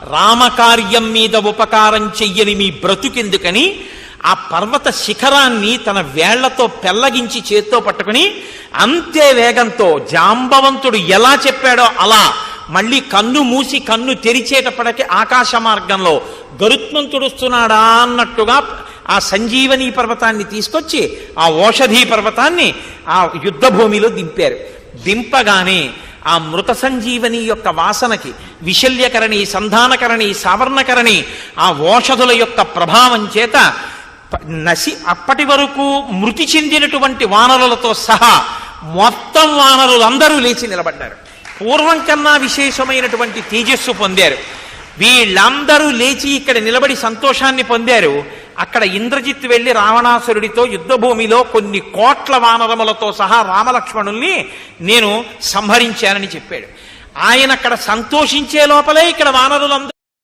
రామకార్యం మీద ఉపకారం చెయ్యని మీ బ్రతుకెందుకని ఆ పర్వత శిఖరాన్ని తన వేళ్లతో పెల్లగించి చేత్తో పట్టుకుని అంతే వేగంతో జాంబవంతుడు ఎలా చెప్పాడో అలా మళ్ళీ కన్ను మూసి కన్ను తెరిచేటప్పటికి ఆకాశ మార్గంలో గరుత్మంతుడు వస్తున్నాడా అన్నట్టుగా ఆ సంజీవని పర్వతాన్ని తీసుకొచ్చి ఆ ఓషధీ పర్వతాన్ని ఆ యుద్ధ భూమిలో దింపారు. దింపగానే ఆ మృత సంజీవని యొక్క వాసనకి విశల్యకరణి, సంధానకరణి, సావర్ణకరణి ఆ ఓషధుల యొక్క ప్రభావం చేత అప్పటి వరకు మృతి చెందినటువంటి వానరులతో సహా మొత్తం వానరులందరూ లేచి నిలబడ్డారు. పూర్వం కన్నా విశేషమైనటువంటి తేజస్సు పొందారు. వీళ్ళందరూ లేచి ఇక్కడ నిలబడి సంతోషాన్ని పొందారు. అక్కడ ఇంద్రజిత్తు వెళ్లి రావణాసురుడితో యుద్ధభూమిలో కొన్ని కోట్ల వానరములతో సహా రామలక్ష్మణుల్ని నేను సంహరించానని చెప్పాడు. ఆయన అక్కడ సంతోషించే లోపలే ఇక్కడ వానరులందరూ